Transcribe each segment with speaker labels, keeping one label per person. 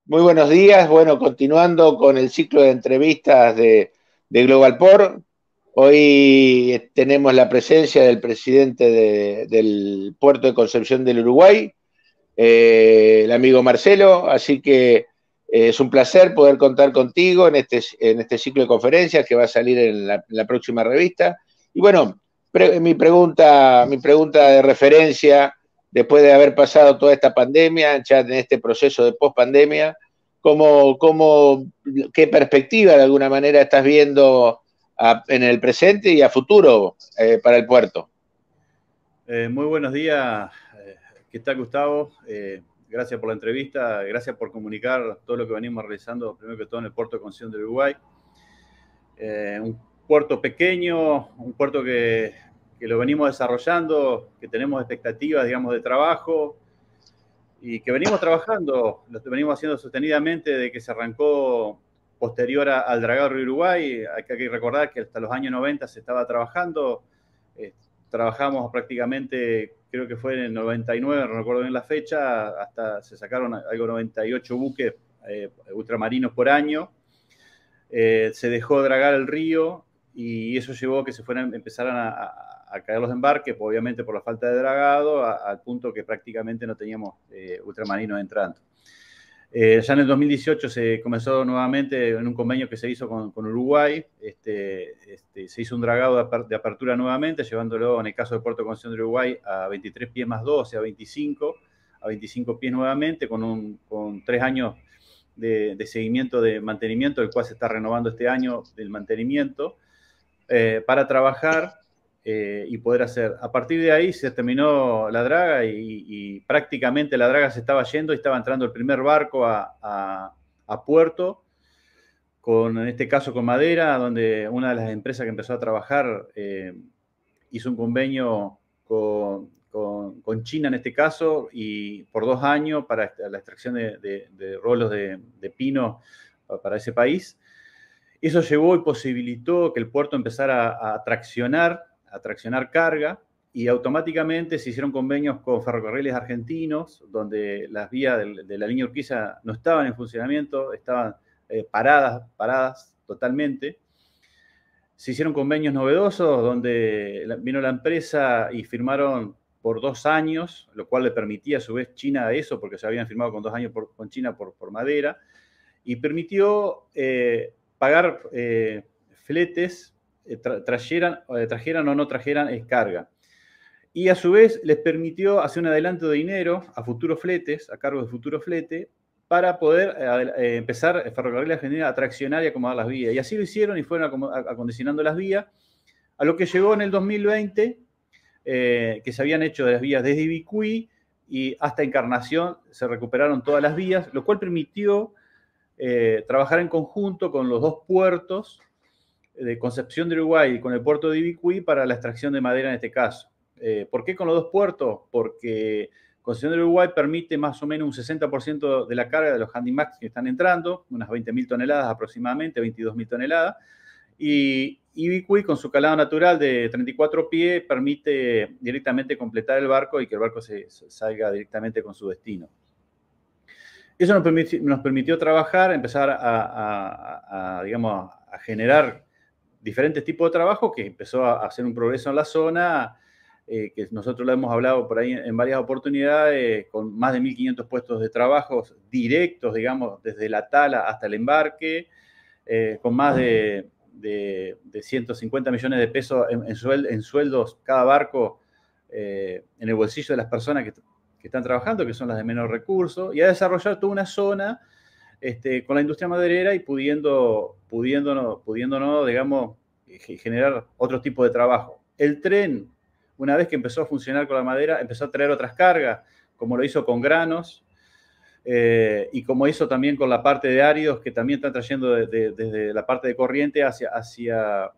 Speaker 1: Muy buenos días. Bueno, continuando con el ciclo de entrevistas de Globalport, hoy tenemos la presencia del presidente del puerto de Concepción del Uruguay, el amigo Marcelo, así que es un placer poder contar contigo en este ciclo de conferencias que va a salir en la próxima revista. Y bueno, mi pregunta de referencia, después de haber pasado toda esta pandemia, ya en este proceso de pospandemia, ¿qué perspectiva de alguna manera estás viendo en el presente y a futuro para el puerto?
Speaker 2: Muy buenos días. ¿Qué tal, Gustavo? Gracias por la entrevista, gracias por comunicar todo lo que venimos realizando, primero que todo en el puerto de Concepción del Uruguay. Un puerto pequeño, un puerto que lo venimos desarrollando, que tenemos expectativas, digamos, de trabajo y que venimos trabajando, lo venimos haciendo sostenidamente desde que se arrancó posterior al dragado Río Uruguay. Hay que recordar que hasta los años 90 se estaba trabajando. Trabajamos prácticamente, creo que fue en el 99, no recuerdo bien la fecha, hasta se sacaron algo 98 buques ultramarinos por año. Se dejó dragar el río y eso llevó a que empezaran a caer los embarques, pues, obviamente por la falta de dragado, al punto que prácticamente no teníamos ultramarinos entrando. Ya en el 2018 se comenzó nuevamente en un convenio que se hizo con Uruguay. Se hizo un dragado de apertura nuevamente, llevándolo, en el caso del puerto de Concepción de Uruguay, a 23 pies más 2, o sea, a 25 pies nuevamente, con 3 años de seguimiento de mantenimiento, el cual se está renovando este año del mantenimiento, para trabajar y poder hacer. A partir de ahí se terminó la draga y prácticamente la draga se estaba yendo y estaba entrando el primer barco a puerto, en este caso con madera, donde una de las empresas que empezó a trabajar hizo un convenio con China en este caso, y por 2 años para la extracción de rolos de pino para ese país. Eso llevó y posibilitó que el puerto empezara a traccionar carga, y automáticamente se hicieron convenios con ferrocarriles argentinos, donde las vías de la línea Urquiza no estaban en funcionamiento, estaban paradas totalmente. Se hicieron convenios novedosos donde vino la empresa y firmaron por 2 años, lo cual le permitía a su vez China eso, porque se habían firmado con 2 años con China por madera, y permitió pagar fletes, trajeran o no trajeran carga. Y a su vez les permitió hacer un adelanto de dinero a futuros fletes, a cargo de futuros fletes, para poder empezar Ferrocarril Argentina a traccionar y acomodar las vías. Y así lo hicieron y fueron acondicionando las vías, a lo que llegó en el 2020, que se habían hecho de las vías desde Ibicuí y hasta Encarnación, se recuperaron todas las vías, lo cual permitió trabajar en conjunto con los 2 puertos de Concepción de Uruguay y con el puerto de Ibicuí para la extracción de madera en este caso. ¿Por qué con los 2 puertos? Porque Concepción de Uruguay permite más o menos un 60% de la carga de los Handymax que están entrando, unas 20.000 toneladas aproximadamente, 22.000 toneladas, y Ibicuí, con su calado natural de 34 pies, permite directamente completar el barco y que el barco salga directamente con su destino. Eso nos permitió trabajar, empezar digamos, a generar diferentes tipos de trabajo, que empezó a hacer un progreso en la zona, que nosotros lo hemos hablado por ahí en varias oportunidades, con más de 1.500 puestos de trabajo directos, digamos, desde la tala hasta el embarque, con más de 150 millones de pesos en sueldos cada barco, en el bolsillo de las personas que están trabajando, que son las de menor recursos, y a desarrollar toda una zona con la industria maderera y pudiéndonos, digamos, generar otro tipo de trabajo. El tren, una vez que empezó a funcionar con la madera, empezó a traer otras cargas, como lo hizo con granos, y como hizo también con la parte de áridos, que también están trayendo desde la parte de Corriente hacia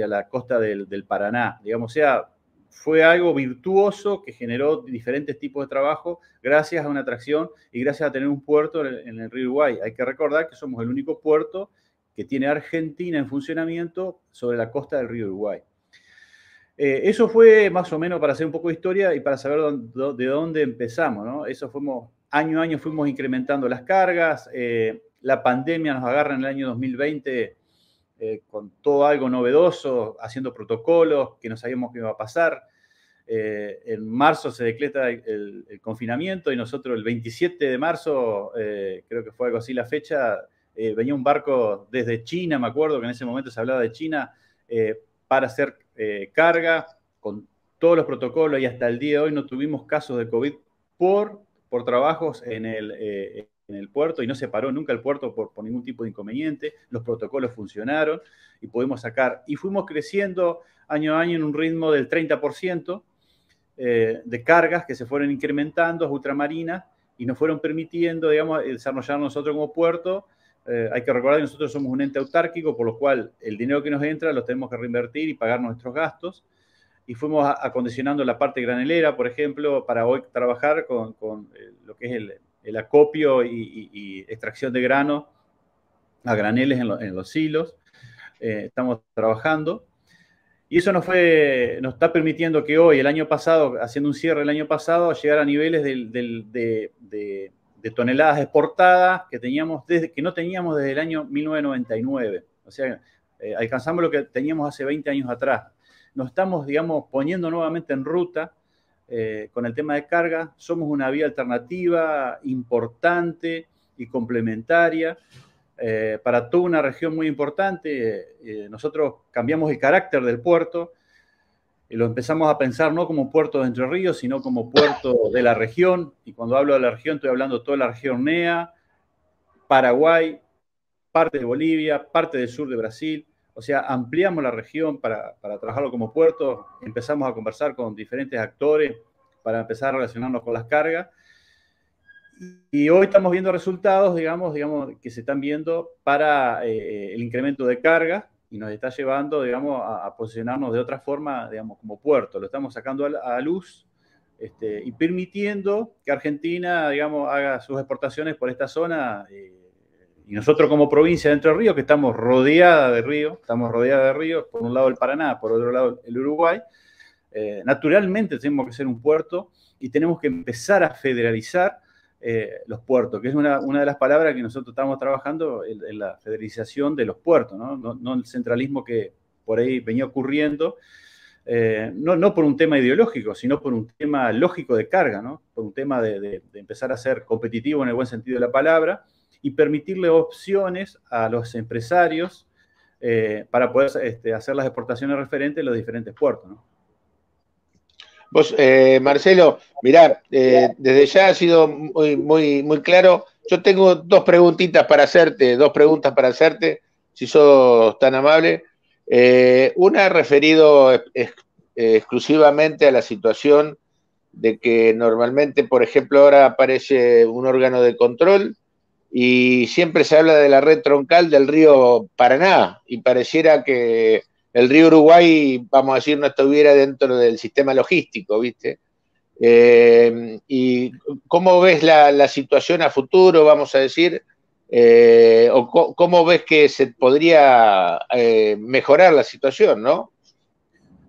Speaker 2: la costa del Paraná. Digamos, o sea, fue algo virtuoso que generó diferentes tipos de trabajo gracias a una atracción y gracias a tener un puerto en el río Uruguay. Hay que recordar que somos el único puerto que tiene Argentina en funcionamiento sobre la costa del río Uruguay. Eso fue más o menos para hacer un poco de historia y para saber de dónde empezamos, ¿no? Eso fuimos año a año fuimos incrementando las cargas. La pandemia nos agarra en el año 2020 con todo algo novedoso, haciendo protocolos que no sabíamos qué iba a pasar. En marzo se decreta el confinamiento y nosotros el 27 de marzo, creo que fue algo así la fecha, venía un barco desde China, me acuerdo que en ese momento se hablaba de China, para hacer carga con todos los protocolos, y hasta el día de hoy no tuvimos casos de COVID por trabajos en el puerto, y no se paró nunca el puerto por ningún tipo de inconveniente. Los protocolos funcionaron y pudimos sacar. Y fuimos creciendo año a año en un ritmo del 30% de cargas que se fueron incrementando, ultramarinas, y nos fueron permitiendo, digamos, desarrollar nosotros como puerto. Hay que recordar que nosotros somos un ente autárquico, por lo cual el dinero que nos entra lo tenemos que reinvertir y pagar nuestros gastos. Y fuimos acondicionando la parte granelera, por ejemplo, para hoy trabajar con lo que es el acopio y extracción de grano a graneles en los silos. Estamos trabajando. Y eso nos está permitiendo que hoy, el año pasado, haciendo un cierre el año pasado, llegar a niveles de toneladas exportadas que no teníamos desde el año 1999. O sea, alcanzamos lo que teníamos hace 20 años atrás. Nos estamos, digamos, poniendo nuevamente en ruta con el tema de carga. Somos una vía alternativa importante y complementaria para toda una región muy importante. Nosotros cambiamos el carácter del puerto y lo empezamos a pensar no como puerto de Entre Ríos, sino como puerto de la región. Y cuando hablo de la región, estoy hablando de toda la región NEA, Paraguay, parte de Bolivia, parte del sur de Brasil. O sea, ampliamos la región para trabajarlo como puerto. Empezamos a conversar con diferentes actores para empezar a relacionarnos con las cargas. Y hoy estamos viendo resultados, digamos, que se están viendo para el incremento de carga, y nos está llevando, digamos, a posicionarnos de otra forma, digamos, como puerto. Lo estamos sacando a luz y permitiendo que Argentina, digamos, haga sus exportaciones por esta zona. Y nosotros como provincia de Entre Ríos, que estamos rodeada de ríos, por un lado el Paraná, por otro lado el Uruguay, naturalmente tenemos que ser un puerto y tenemos que empezar a federalizar los puertos, que es una de las palabras que nosotros estamos trabajando en la federalización de los puertos, no el centralismo que por ahí venía ocurriendo, no por un tema ideológico, sino por un tema lógico de carga, ¿no? Por un tema de empezar a ser competitivo en el buen sentido de la palabra y permitirle opciones a los empresarios para poder hacer las exportaciones referentes en los diferentes puertos, ¿no?
Speaker 1: Vos, Marcelo, mirá, desde ya ha sido muy claro. Yo tengo dos preguntas para hacerte, si sos tan amable. Una referido exclusivamente a la situación de que normalmente, por ejemplo, ahora aparece un órgano de control y siempre se habla de la red troncal del río Paraná, y pareciera que el río Uruguay, vamos a decir, no estuviera dentro del sistema logístico, ¿viste? ¿Y cómo ves la situación a futuro, vamos a decir? ¿O cómo ves que se podría mejorar la situación, no?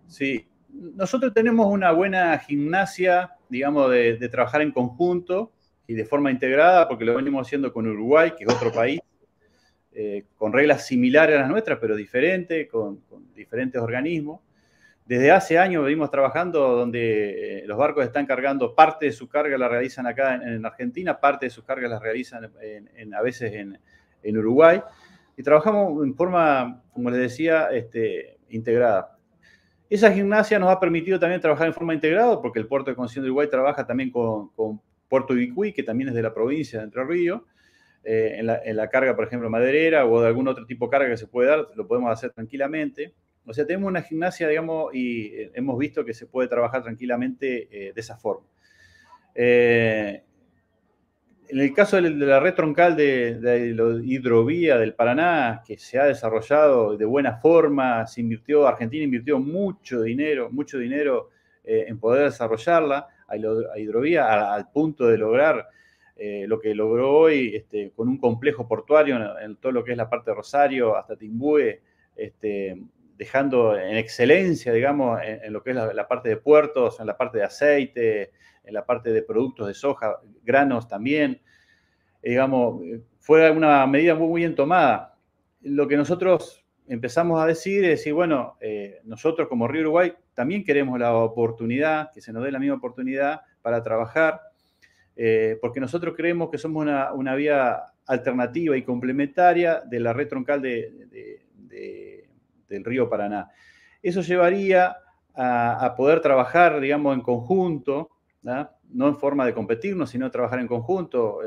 Speaker 2: Sí, nosotros tenemos una buena gimnasia, digamos, de trabajar en conjunto y de forma integrada, porque lo venimos haciendo con Uruguay, que es otro país, con reglas similares a las nuestras, pero diferentes, con diferentes organismos. Desde hace años venimos trabajando donde los barcos están cargando, parte de su carga la realizan acá en Argentina, parte de sus cargas las realizan a veces en Uruguay, y trabajamos en forma, como les decía, integrada. Esa gimnasia nos ha permitido también trabajar en forma integrada, porque el Puerto de Concepción de Uruguay trabaja también con Puerto Ibicuí, que también es de la provincia de Entre Ríos, en la carga, por ejemplo, maderera o de algún otro tipo de carga que se puede dar, lo podemos hacer tranquilamente. O sea, tenemos una gimnasia, digamos, y hemos visto que se puede trabajar tranquilamente de esa forma. En el caso de la red troncal de la hidrovía del Paraná, que se ha desarrollado de buena forma, Argentina invirtió mucho dinero en poder desarrollarla, a hidrovía, al punto de lograr lo que logró hoy con un complejo portuario en todo lo que es la parte de Rosario hasta Timbúe, de dejando en excelencia, digamos, en lo que es la parte de puertos, en la parte de aceite, en la parte de productos de soja, granos también. Digamos, fue una medida muy bien tomada. Lo que nosotros empezamos a decir, bueno, nosotros como Río Uruguay también queremos la oportunidad, que se nos dé la misma oportunidad para trabajar, porque nosotros creemos que somos una vía alternativa y complementaria de la red troncal del río Paraná. Eso llevaría a poder trabajar, digamos, en conjunto, no en forma de competirnos, sino trabajar en conjunto.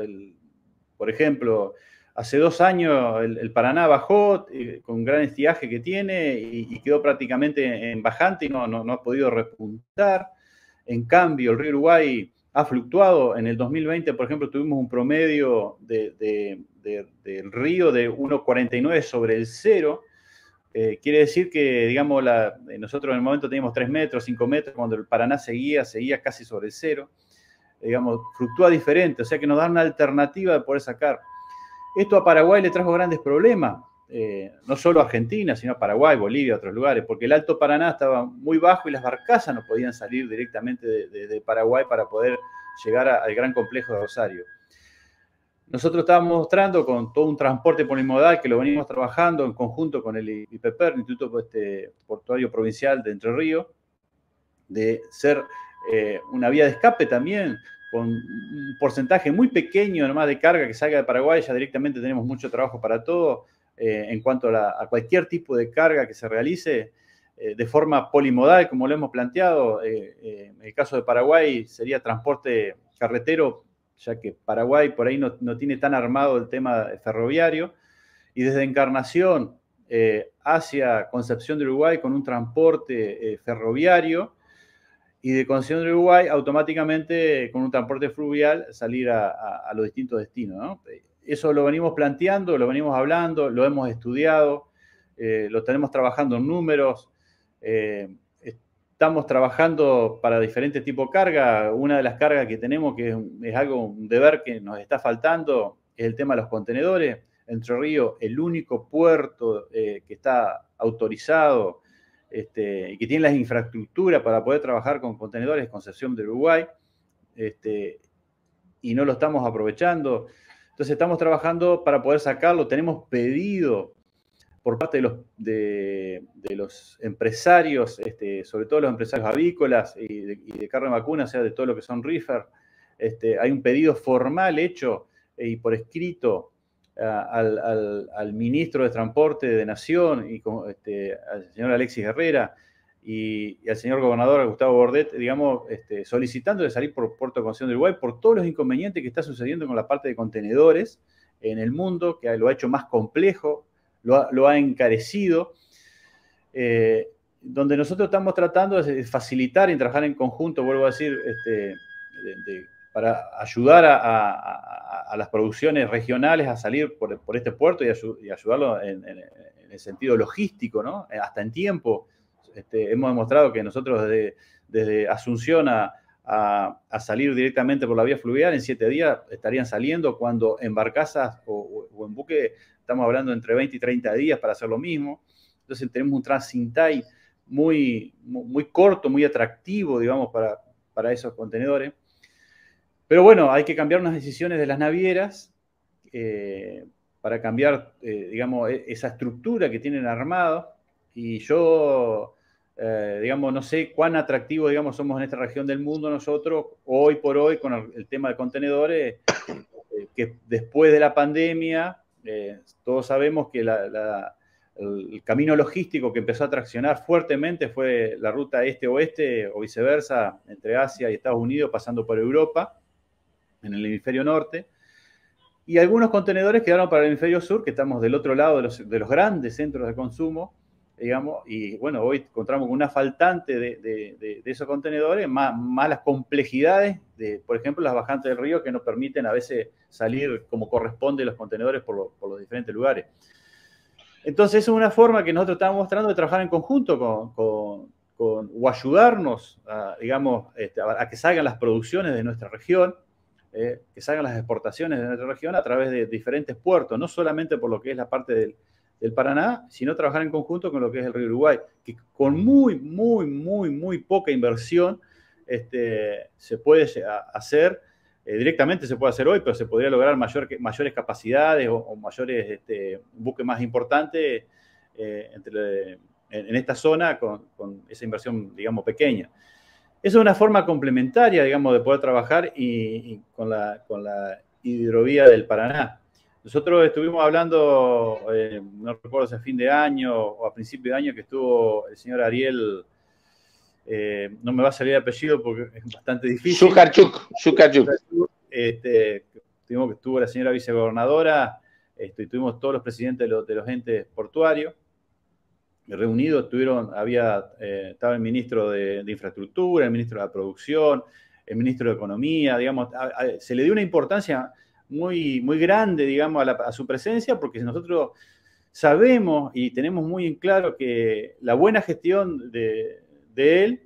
Speaker 2: Por ejemplo, hace 2 años el Paraná bajó con gran estiaje que tiene y quedó prácticamente en bajante y no ha podido repuntar. En cambio, el río Uruguay ha fluctuado. En el 2020, por ejemplo, tuvimos un promedio del río de 1,49 sobre el cero. Quiere decir que, digamos, nosotros en el momento teníamos 3 metros, 5 metros, cuando el Paraná seguía casi sobre el cero. Digamos, fluctúa diferente, o sea que nos da una alternativa de poder sacar. Esto a Paraguay le trajo grandes problemas, no solo a Argentina, sino a Paraguay, Bolivia, otros lugares, porque el Alto Paraná estaba muy bajo y las barcazas no podían salir directamente de Paraguay para poder llegar al gran complejo de Rosario. Nosotros estábamos mostrando con todo un transporte polimodal que lo venimos trabajando en conjunto con el IPPER, el Instituto Portuario Provincial de Entre Ríos, de ser una vía de escape también, con un porcentaje muy pequeño nomás de carga que salga de Paraguay. Ya directamente tenemos mucho trabajo para todo en cuanto a cualquier tipo de carga que se realice de forma polimodal, como lo hemos planteado. En el caso de Paraguay sería transporte carretero, ya que Paraguay por ahí no tiene tan armado el tema ferroviario, y desde Encarnación hacia Concepción de Uruguay con un transporte ferroviario, y de Concepción de Uruguay automáticamente con un transporte fluvial salir a los distintos destinos, ¿no? Eso lo venimos planteando, lo venimos hablando, lo hemos estudiado, lo tenemos trabajando en números, estamos trabajando para diferentes tipos de carga. Una de las cargas que tenemos, que es un deber que nos está faltando, es el tema de los contenedores. Entre Ríos, el único puerto que está autorizado y que tiene las infraestructuras para poder trabajar con contenedores, Concepción de Uruguay, y no lo estamos aprovechando. Entonces estamos trabajando para poder sacarlo. Tenemos pedido por parte de los empresarios, sobre todo los empresarios avícolas y de carne vacuna, o sea, de todo lo que son reefer. Hay un pedido formal hecho y por escrito al ministro de Transporte de Nación y al señor Alexis Herrera y al señor gobernador Gustavo Bordet, digamos, solicitando de salir por Puerto Concepción de Uruguay por todos los inconvenientes que está sucediendo con la parte de contenedores en el mundo, que lo ha hecho más complejo, lo ha encarecido, donde nosotros estamos tratando de facilitar y trabajar en conjunto, vuelvo a decir, para ayudar a las producciones regionales a salir por este puerto y ayudarlo en el sentido logístico, ¿no? Hasta en tiempo. Hemos demostrado que nosotros desde Asunción a salir directamente por la vía fluvial en 7 días estarían saliendo, cuando en barcazas o en buque estamos hablando entre 20 y 30 días para hacer lo mismo. Entonces tenemos un transit muy corto, muy atractivo, digamos, para esos contenedores. Pero bueno, hay que cambiar unas decisiones de las navieras para cambiar, digamos, esa estructura que tienen armado. Y yo, digamos, no sé cuán atractivos, digamos, somos en esta región del mundo nosotros, hoy por hoy, con el tema de contenedores, que después de la pandemia, todos sabemos que el camino logístico que empezó a traccionar fuertemente fue la ruta este-oeste o viceversa, entre Asia y Estados Unidos, pasando por Europa, en el hemisferio norte, y algunos contenedores quedaron para el hemisferio sur, que estamos del otro lado de los grandes centros de consumo, digamos, y bueno, hoy encontramos una faltante de esos contenedores, más las complejidades de, por ejemplo, las bajantes del río, que nos permiten a veces salir como corresponde los contenedores por los diferentes lugares. Entonces, es una forma que nosotros estamos mostrando de trabajar en conjunto o ayudarnos, digamos, a que salgan las producciones de nuestra región, que salgan las exportaciones de nuestra región a través de diferentes puertos, no solamente por lo que es la parte del Paraná, sino trabajar en conjunto con lo que es el río Uruguay, que con muy poca inversión se puede hacer, directamente se puede hacer hoy, pero se podría lograr mayores capacidades o mayores buques más importantes en esta zona con esa inversión, digamos, pequeña. Esa es una forma complementaria, digamos, de poder trabajar y con la hidrovía del Paraná. Nosotros estuvimos hablando, no recuerdo si a fin de año o a principio de año, que estuvo el señor Ariel, no me va a salir el apellido porque es bastante difícil.
Speaker 1: Zuccarchuk.
Speaker 2: Estuvo la señora vicegobernadora, tuvimos todos los presidentes de los entes portuarios reunidos. Estaba el ministro de Infraestructura, el ministro de la Producción, el ministro de Economía, digamos, se le dio una importancia muy grande, digamos, a su presencia, porque nosotros sabemos y tenemos muy en claro que la buena gestión de él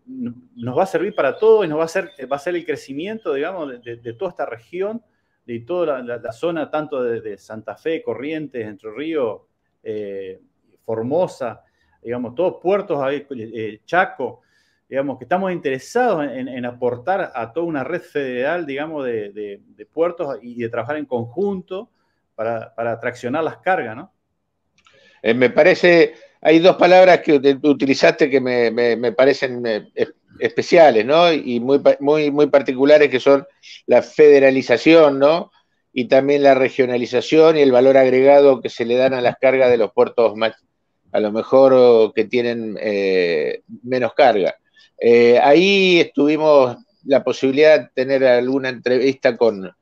Speaker 2: nos va a servir para todo y va a ser el crecimiento, digamos, de toda esta región, de toda la zona, tanto de Santa Fe, Corrientes, Entre Ríos, Formosa, digamos, todos puertos, Chaco, digamos, que estamos interesados en aportar a toda una red federal, digamos, de puertos y de trabajar en conjunto para traccionar las cargas, ¿no?
Speaker 1: Me parece, hay dos palabras que utilizaste que me parecen especiales, ¿no? Y muy particulares, que son la federalización, ¿no? Y también la regionalización y el valor agregado que se le dan a las cargas de los puertos más, a lo mejor, que tienen menos carga. Ahí tuvimos la posibilidad de tener alguna entrevista con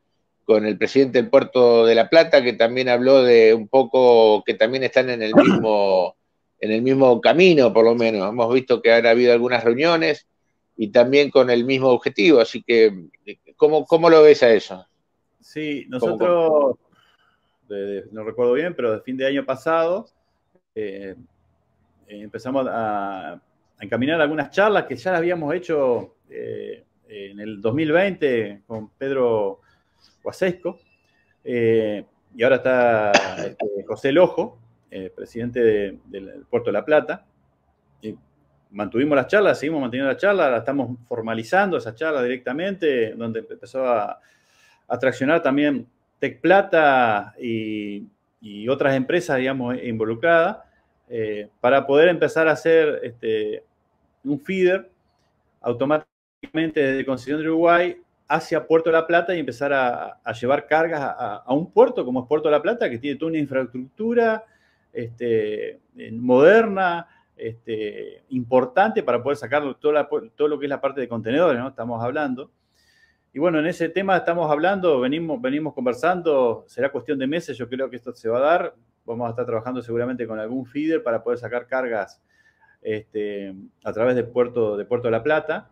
Speaker 1: el presidente del Puerto de La Plata, que también habló de un poco, que también están en el mismo camino, por lo menos. Hemos visto que han habido algunas reuniones y también con el mismo objetivo, así que, ¿cómo lo ves a eso?
Speaker 2: Sí, nosotros, no recuerdo bien, pero de fin de año pasado, empezamos a encaminar algunas charlas que ya las habíamos hecho en el 2020 con Pedro Guasesco, y ahora está José Lojo, presidente del Puerto de La Plata. Y mantuvimos las charlas, seguimos manteniendo las charlas, la estamos formalizando esa charla directamente, donde empezó a traccionar también Tec Plata y otras empresas, digamos, involucradas, para poder empezar a hacer un feeder automáticamente desde Concepción del Uruguay hacia Puerto de La Plata y empezar a llevar cargas a un puerto como es Puerto de La Plata, que tiene toda una infraestructura moderna, importante para poder sacar todo lo que es la parte de contenedores, ¿no? Estamos hablando. Y bueno, en ese tema estamos hablando, venimos conversando, será cuestión de meses, yo creo que esto se va a dar. Vamos a estar trabajando seguramente con algún feeder para poder sacar cargas a través del puerto de La Plata.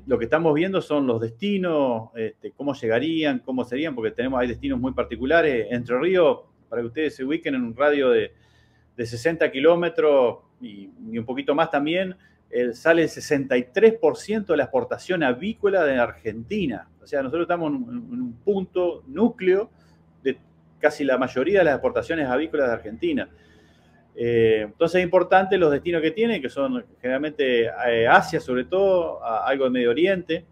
Speaker 2: Lo que estamos viendo son los destinos, cómo llegarían, cómo serían, porque hay destinos muy particulares. Entre Ríos, para que ustedes se ubiquen en un radio de 60 kilómetros y un poquito más también, sale el 63% de la exportación avícola de Argentina. O sea, nosotros estamos en un punto núcleo de casi la mayoría de las exportaciones avícolas de Argentina. Entonces es importante los destinos que tienen, que son generalmente Asia, sobre todo, algo de Medio Oriente.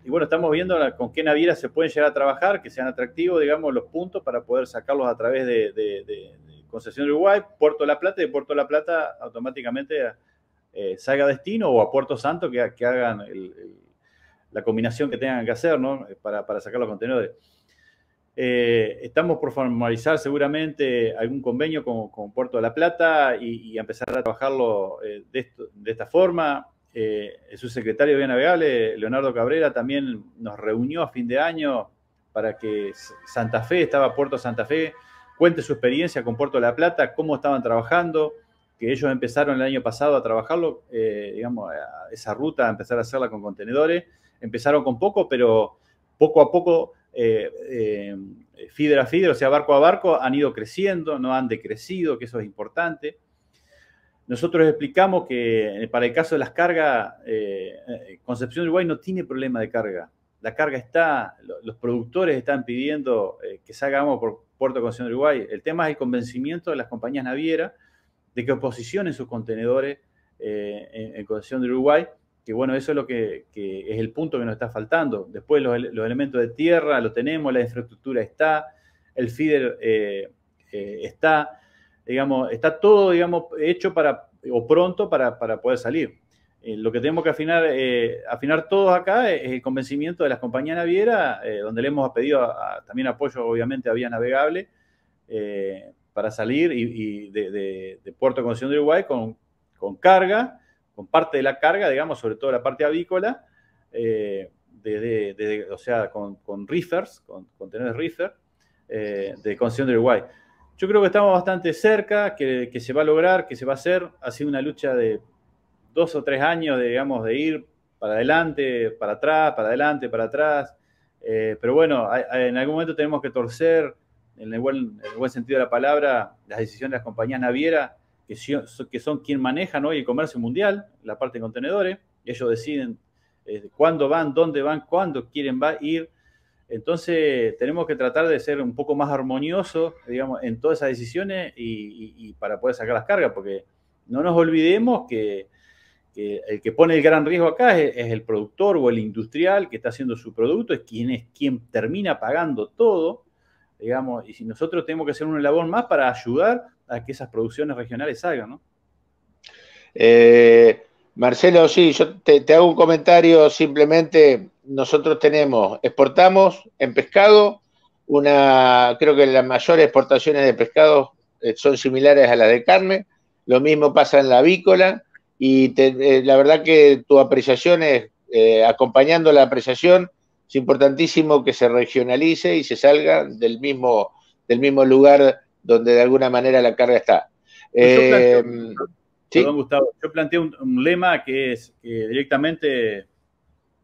Speaker 2: Y bueno, estamos viendo con qué navieras se pueden llegar a trabajar, que sean atractivos, digamos, los puntos para poder sacarlos a través de Concepción de Uruguay, Puerto de La Plata, y de Puerto de La Plata automáticamente salga a destino, o a Puerto Santo, que hagan la combinación que tengan que hacer, ¿no? Para sacar los contenedores. Estamos por formalizar seguramente algún convenio con Puerto de La Plata y empezar a trabajarlo de esta forma. El subsecretario de Vía Navegable, Leonardo Cabrera, también nos reunió a fin de año para que Santa Fe, Puerto Santa Fe, cuente su experiencia con Puerto de La Plata, cómo estaban trabajando, que ellos empezaron el año pasado a trabajarlo, digamos, esa ruta, a empezar a hacerla con contenedores. Empezaron con poco, pero poco a poco, feeder a feeder, o sea, barco a barco, han ido creciendo, no han decrecido, que eso es importante. Nosotros explicamos que para el caso de las cargas, Concepción Uruguay no tiene problema de carga. La carga está, los productores están pidiendo que salgamos Puerto de Concepción del Uruguay. El tema es el convencimiento de las compañías navieras de que posicionen sus contenedores en Concepción del Uruguay, que bueno, eso es lo que es el punto que nos está faltando. Después los elementos de tierra lo tenemos, la infraestructura está, el feeder está, digamos, está todo, digamos, hecho o pronto para poder salir. Lo que tenemos que afinar todos acá es el convencimiento de las compañías navieras, donde le hemos pedido también apoyo, obviamente, a Vía Navegable, para salir de Puerto de Concepción de Uruguay con carga, con parte de la carga, digamos, sobre todo la parte avícola, o sea, con reefers, con contenedores reefer, de Concepción de Uruguay. Yo creo que estamos bastante cerca, que se va a lograr, que se va a hacer. Ha sido una lucha de 2 o 3 años, digamos, de ir para adelante, para atrás, para adelante, para atrás. Pero bueno, en algún momento tenemos que torcer, en el buen sentido de la palabra, las decisiones de las compañías navieras, que son quien manejan hoy el comercio mundial, la parte de contenedores. Ellos deciden cuándo van, dónde van, cuándo quieren ir. Entonces tenemos que tratar de ser un poco más armoniosos, digamos, en todas esas decisiones y para poder sacar las cargas, porque no nos olvidemos que el que pone el gran riesgo acá es el productor o el industrial que está haciendo su producto, es quien termina pagando todo, digamos, y si nosotros tenemos que hacer una labor más para ayudar a que esas producciones regionales salgan, ¿no?
Speaker 1: Marcelo, sí, yo te hago un comentario simplemente. Nosotros exportamos en pescado, creo que las mayores exportaciones de pescado son similares a las de carne, lo mismo pasa en la avícola, y la verdad que tu apreciación acompañando la apreciación, es importantísimo que se regionalice y se salga del mismo lugar donde de alguna manera la carga está.
Speaker 2: Perdón, Gustavo, yo planteé un lema que es que directamente,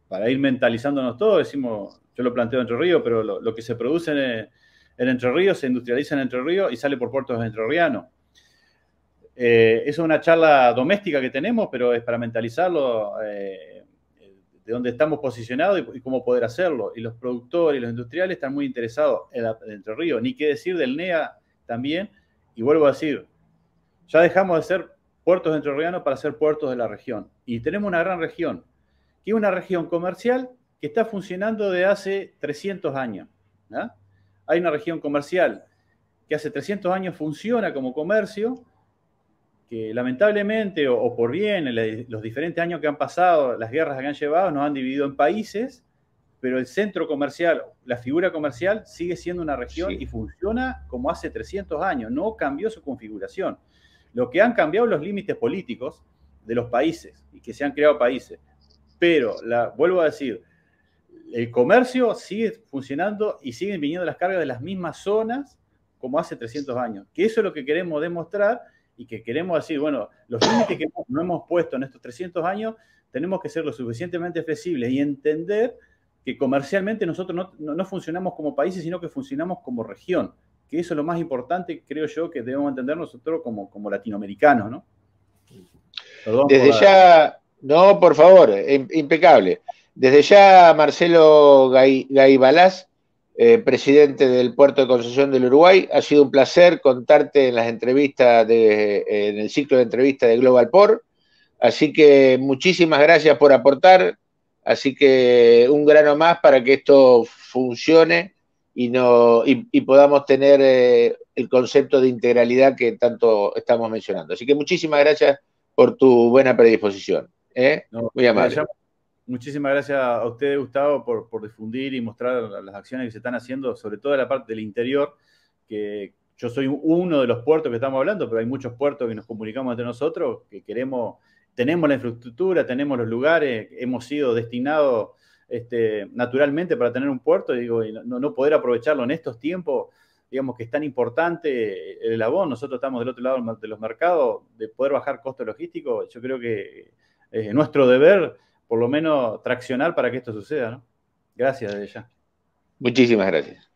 Speaker 2: para ir mentalizándonos todos, decimos, yo lo planteo en Entre Ríos, pero lo que se produce en Entre Ríos se industrializa en Entre Ríos y sale por puertos entrerrianos. Eso es una charla doméstica que tenemos, pero es para mentalizarlo de dónde estamos posicionados y cómo poder hacerlo. Y los productores y los industriales están muy interesados en Entre Ríos. Ni qué decir del NEA también. Y vuelvo a decir, ya dejamos de ser puertos entrerrianos para ser puertos de la región. Y tenemos una gran región, que es una región comercial que está funcionando de hace 300 años. ¿No? Hay una región comercial que hace 300 años funciona como comercio, que lamentablemente, o por bien, los diferentes años que han pasado, las guerras que han llevado, nos han dividido en países, pero el centro comercial, la figura comercial, sigue siendo una región y funciona como hace 300 años, no cambió su configuración. Lo que han cambiado los límites políticos de los países y que se han creado países. Pero, vuelvo a decir, el comercio sigue funcionando y siguen viniendo las cargas de las mismas zonas como hace 300 años. Que eso es lo que queremos demostrar y que queremos decir, bueno, los límites que no hemos puesto en estos 300 años, tenemos que ser lo suficientemente flexibles y entender que comercialmente nosotros no funcionamos como países, sino que funcionamos como región. Que eso es lo más importante, creo yo, que debemos entender nosotros como latinoamericanos, ¿no?
Speaker 1: Perdón. Desde ya, no, por favor, impecable. Desde ya, Marcelo Gaibalás, presidente del Puerto de Concepción del Uruguay, ha sido un placer contarte en las entrevistas, en el ciclo de entrevistas de Global Port. Así que muchísimas gracias por aportar. Así que un grano más para que esto funcione y podamos tener el concepto de integralidad que tanto estamos mencionando. Así que muchísimas gracias por tu buena predisposición. Muy amable.
Speaker 2: Muchísimas gracias a usted, Gustavo, por difundir y mostrar las acciones que se están haciendo, sobre todo en la parte del interior, que yo soy uno de los puertos que estamos hablando, pero hay muchos puertos que nos comunicamos entre nosotros, que tenemos la infraestructura, tenemos los lugares, hemos sido destinados naturalmente para tener un puerto, y no poder aprovecharlo en estos tiempos, digamos que es tan importante el eslabón. Nosotros estamos del otro lado de los mercados, de poder bajar costos logísticos. Yo creo que es nuestro deber, por lo menos, traccionar para que esto suceda, ¿no? Gracias desde ya.
Speaker 1: Muchísimas gracias.